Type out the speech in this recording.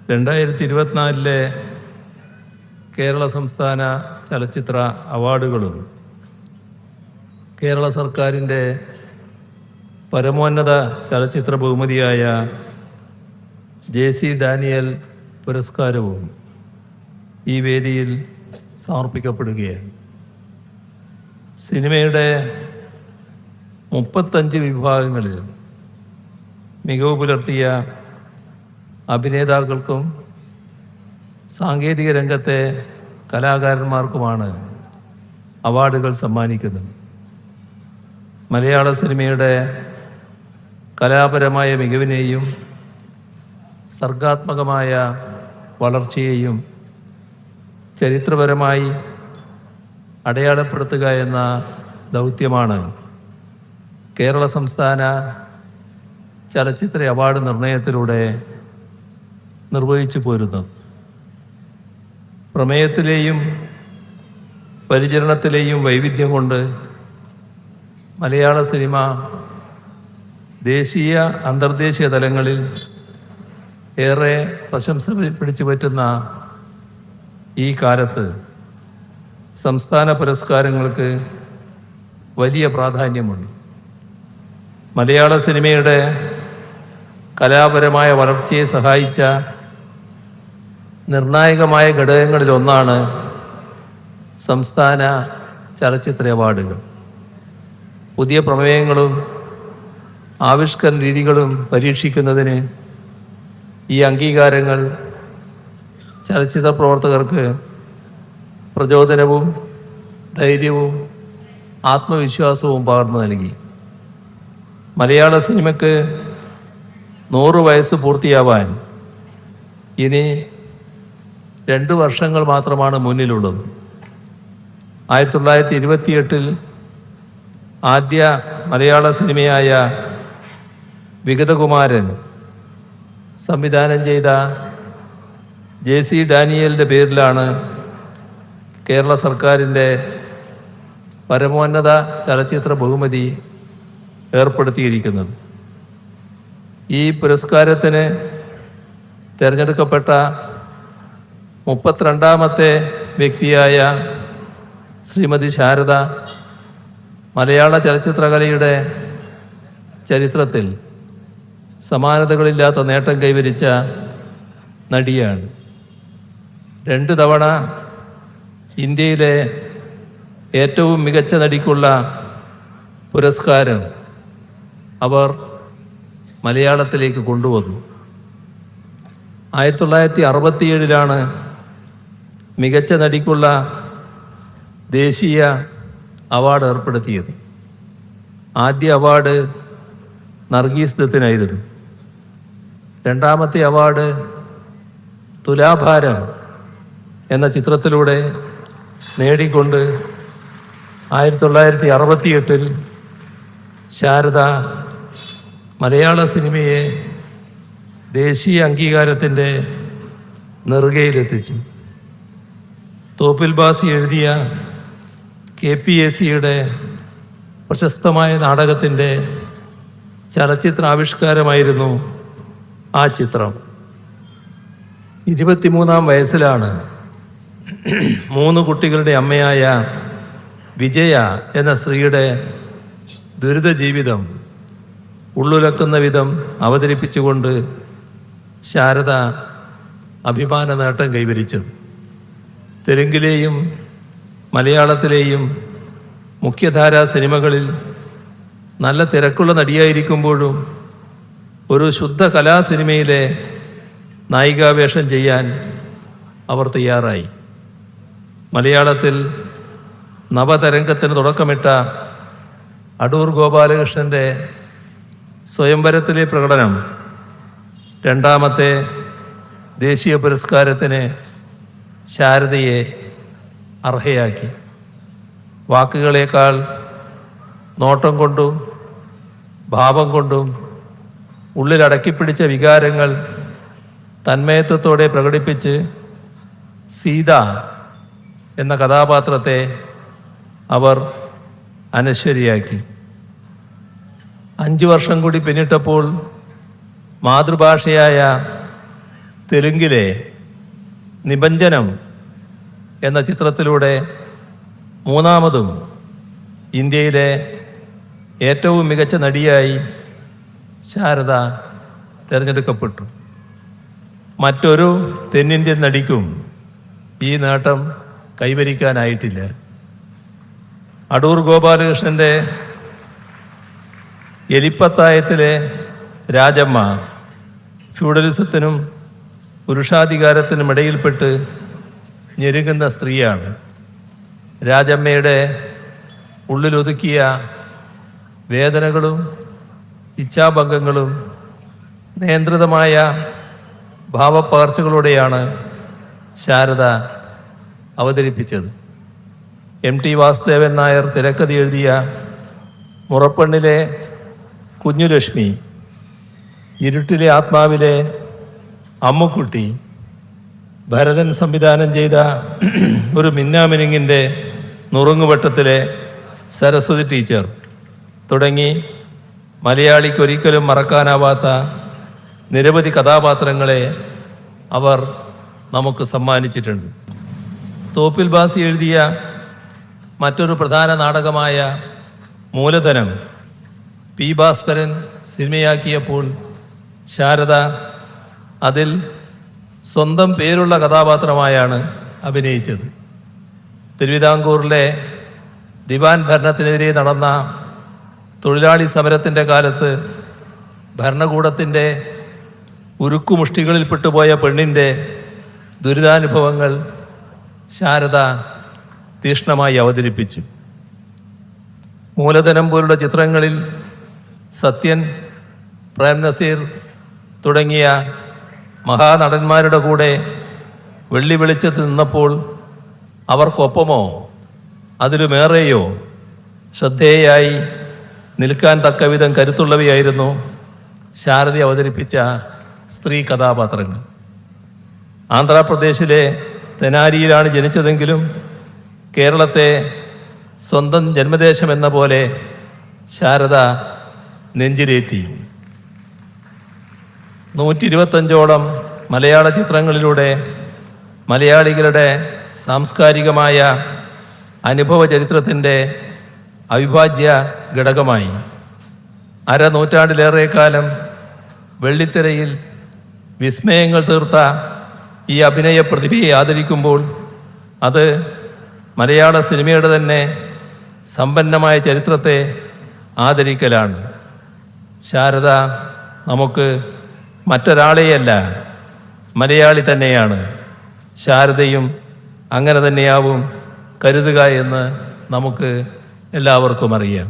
2024 കേരള സംസ്ഥാന ചലച്ചിത്ര അവാർഡുകളും കേരള സർക്കാരിൻ്റെ പരമോന്നത ചലച്ചിത്ര ബഹുമതിയായ JC ഡാനിയൽ പുരസ്കാരവും ഈ വേദിയിൽ സമർപ്പിക്കപ്പെടുകയാണ്. സിനിമയുടെ 35 വിഭാഗങ്ങളിൽ മികവ് പുലർത്തിയ അഭിനേതാക്കൾക്കും സാങ്കേതിക രംഗത്തെ കലാകാരന്മാർക്കുമാണ് അവാർഡുകൾ സമ്മാനിക്കുന്നത്. മലയാള സിനിമയുടെ കലാപരമായ മികവിനെയും സർഗാത്മകമായ വളർച്ചയെയും ചരിത്രപരമായി അടയാളപ്പെടുത്തുക എന്ന ദൗത്യമാണ് കേരള സംസ്ഥാന ചലച്ചിത്ര അവാർഡ് നിർണയത്തിലൂടെ നിർവഹിച്ചു പോരുന്നത്. പ്രമേയത്തിലെയും പരിചരണത്തിലെയും വൈവിധ്യം കൊണ്ട് മലയാള സിനിമ ദേശീയ അന്തർദേശീയ തലങ്ങളിൽ ഏറെ പ്രശംസ പിടിച്ചു പറ്റുന്ന ഈ കാലത്ത് സംസ്ഥാന പുരസ്കാരങ്ങൾക്ക് വലിയ പ്രാധാന്യമുണ്ട്. മലയാള സിനിമയുടെ കലാപരമായ വളർച്ചയെ സഹായിച്ച നിർണായകമായ ഘടകങ്ങളിലൊന്നാണ് സംസ്ഥാന ചലച്ചിത്ര അവാർഡുകൾ. പുതിയ പ്രമേയങ്ങളും ആവിഷ്കരണ രീതികളും പരീക്ഷിക്കുന്നതിന് ഈ അംഗീകാരങ്ങൾ ചലച്ചിത്ര പ്രവർത്തകർക്ക് പ്രചോദനവും ധൈര്യവും ആത്മവിശ്വാസവും പകർന്നു നൽകി. മലയാള സിനിമയ്ക്ക് 100 വയസ്സ് പൂർത്തിയാവാൻ ഇനി 2 വർഷങ്ങൾ മാത്രമാണ് മുന്നിലുള്ളത്. 1928 ആദ്യ മലയാള സിനിമയായ വിഗതകുമാരൻ സംവിധാനം ചെയ്ത JC ഡാനിയലിൻ്റെ പേരിലാണ് കേരള സർക്കാരിൻ്റെ പരമോന്നത ചലച്ചിത്ര ബഹുമതി ഏർപ്പെടുത്തിയിരിക്കുന്നത്. ഈ പുരസ്കാരത്തിന് തിരഞ്ഞെടുക്കപ്പെട്ട 32ാമത്തെ വ്യക്തിയായ ശ്രീമതി ശാരദ മലയാള ചലച്ചിത്രകലയുടെ ചരിത്രത്തിൽ സമാനതകളില്ലാത്ത നേട്ടം കൈവരിച്ച നടിയാണ്. 2 തവണ ഇന്ത്യയിലെ ഏറ്റവും മികച്ച നടിക്കുള്ള പുരസ്കാരം അവർ മലയാളത്തിലേക്ക് കൊണ്ടുവന്നു. 1967 മികച്ച നടിക്കുള്ള ദേശീയ അവാർഡ് ഏർപ്പെടുത്തിയത്. ആദ്യ അവാർഡ് നർഗീസ് ദത്തിനായിരുന്നു. 2ാമത്തെ അവാർഡ് തുലാഭാരം എന്ന ചിത്രത്തിലൂടെ നേടിക്കൊണ്ട് 1968 ശാരദ മലയാള സിനിമയെ ദേശീയ അംഗീകാരത്തിൻ്റെ നെറുകയിലെത്തിച്ചു. തോപ്പിൽ ബാസി എഴുതിയ KPAC-യുടെ പ്രശസ്തമായ നാടകത്തിൻ്റെ ചലച്ചിത്ര ആവിഷ്കാരമായിരുന്നു ആ ചിത്രം. 23ാം വയസ്സിലാണ് 3 കുട്ടികളുടെ അമ്മയായ വിജയ എന്ന സ്ത്രീയുടെ ദുരിത ജീവിതം ഉള്ളുലക്കുന്ന വിധം അവതരിപ്പിച്ചുകൊണ്ട് ശാരദ അഭിമാന നേട്ടം കൈവരിച്ചത്. തെലുങ്കിലെയും മലയാളത്തിലെയും മുഖ്യധാരാ സിനിമകളിൽ നല്ല തിരക്കുള്ള നടിയായിരിക്കുമ്പോഴും ഒരു ശുദ്ധ കലാസിനിമയിലെ നായികാവേഷം ചെയ്യാൻ അവർ തയ്യാറായി. മലയാളത്തിൽ നവതരംഗത്തിന് തുടക്കമിട്ട അടൂർ ഗോപാലകൃഷ്ണൻ്റെ സ്വയംവരത്തിലെ പ്രകടനം 2ാമത്തെ ദേശീയ പുരസ്കാരത്തിന് ശാരദയെ അർഹയാക്കി. വാക്കുകളേക്കാൾ നോട്ടം കൊണ്ടും ഭാവം കൊണ്ടും ഉള്ളിലടക്കിപ്പിടിച്ച വികാരങ്ങൾ തന്മയത്വത്തോടെ പ്രകടിപ്പിച്ച് സീത എന്ന കഥാപാത്രത്തെ അവർ അനശ്വരിയാക്കി. 5 വർഷം കൂടി പിന്നിട്ടപ്പോൾ മാതൃഭാഷയായ തെലുങ്കിലെ നിബഞ്ജനം എന്ന ചിത്രത്തിലൂടെ മൂന്നാമതും ഇന്ത്യയിലെ ഏറ്റവും മികച്ച നടിയായി ശാരദ തിരഞ്ഞെടുക്കപ്പെട്ടു. മറ്റൊരു തെന്നിന്ത്യൻ നടിക്കും ഈ നേട്ടം കൈവരിക്കാനായിട്ടില്ല. അടൂർ ഗോപാലകൃഷ്ണൻ്റെ എലിപ്പത്തായത്തിലെ രാജമ്മ ഫ്യൂഡലിസത്തിനും പുരുഷാധികാരത്തിനും ഇടയിൽപ്പെട്ട് ഞെരുങ്ങുന്ന സ്ത്രീയാണ്. രാജമ്മയുടെ ഉള്ളിലൊതുക്കിയ വേദനകളും ഇച്ഛാഭംഗങ്ങളും നിയന്ത്രിതമായ ഭാവപ്പകർച്ചകളോടെയാണ് ശാരദ അവതരിപ്പിച്ചത്. MT വാസുദേവൻ നായർ തിരക്കഥ എഴുതിയ മുറപ്പെണ്ണിലെ കുഞ്ഞുലക്ഷ്മി, ഇരുട്ടിലെ ആത്മാവിലെ അമ്മുക്കുട്ടി, ഭരതൻ സംവിധാനം ചെയ്ത ഒരു മിന്നാമിനുങ്ങിൻ്റെ നുറുങ്ങുവട്ടത്തിലെ സരസ്വതി ടീച്ചർ തുടങ്ങി മലയാളിക്കൊരിക്കലും മറക്കാനാവാത്ത നിരവധി കഥാപാത്രങ്ങളെ അവർ നമുക്ക് സമ്മാനിച്ചിട്ടുണ്ട്. തോപ്പിൽ ബാസി എഴുതിയ മറ്റൊരു പ്രധാന നാടകമായ മൂലധനം P. ഭാസ്കരൻ സിനിമയാക്കിയപ്പോൾ ശാരദ അതിൽ സ്വന്തം പേരുള്ള കഥാപാത്രമായാണ് അഭിനയിച്ചത്. തിരുവിതാംകൂറിലെ ദിവാൻ ഭരണത്തിനെതിരെ നടന്ന തൊഴിലാളി സമരത്തിൻ്റെ കാലത്ത് ഭരണകൂടത്തിൻ്റെ ഉരുക്കുമുഷ്ടികളിൽപ്പെട്ടുപോയ പെണ്ണിൻ്റെ ദുരിതാനുഭവങ്ങൾ ശാരദ തീക്ഷ്ണമായി അവതരിപ്പിച്ചു. മൂലധനം പോലുള്ള ചിത്രങ്ങളിൽ സത്യൻ, പ്രേം നസീർ തുടങ്ങിയ മഹാനടന്മാരുടെ കൂടെ വെള്ളി വെളിച്ചത്ത് നിന്നപ്പോൾ അവർക്കൊപ്പമോ അതിലുമേറെയോ ശ്രദ്ധേയായി നിൽക്കാൻ തക്കവിധം കരുത്തുള്ളവയായിരുന്നു ശാരദ അവതരിപ്പിച്ച സ്ത്രീ കഥാപാത്രങ്ങൾ. ആന്ധ്രാപ്രദേശിലെ തെനാലിയിലാണ് ജനിച്ചതെങ്കിലും കേരളത്തെ സ്വന്തം ജന്മദേശമെന്ന പോലെ ശാരദ നെഞ്ചിലേറ്റി. 125ഓളം മലയാള ചിത്രങ്ങളിലൂടെ മലയാളികളുടെ സാംസ്കാരികമായ അനുഭവ ചരിത്രത്തിൻ്റെ അവിഭാജ്യ ഘടകമായി. അരനൂറ്റാണ്ടിലേറെ കാലം വെള്ളിത്തിരയിൽ വിസ്മയങ്ങൾ തീർത്ത ഈ അഭിനയ പ്രതിഭയെ ആദരിക്കുമ്പോൾ അത് മലയാള സിനിമയുടെ തന്നെ സമ്പന്നമായ ചരിത്രത്തെ ആദരിക്കലാണ്. ശാരദ നമുക്ക് മറ്റൊരാളെയല്ല, മലയാളി തന്നെയാണ്. ശാരദയും അങ്ങനെ തന്നെയാവും കരുതുക എന്ന് നമുക്ക് എല്ലാവർക്കും അറിയാം.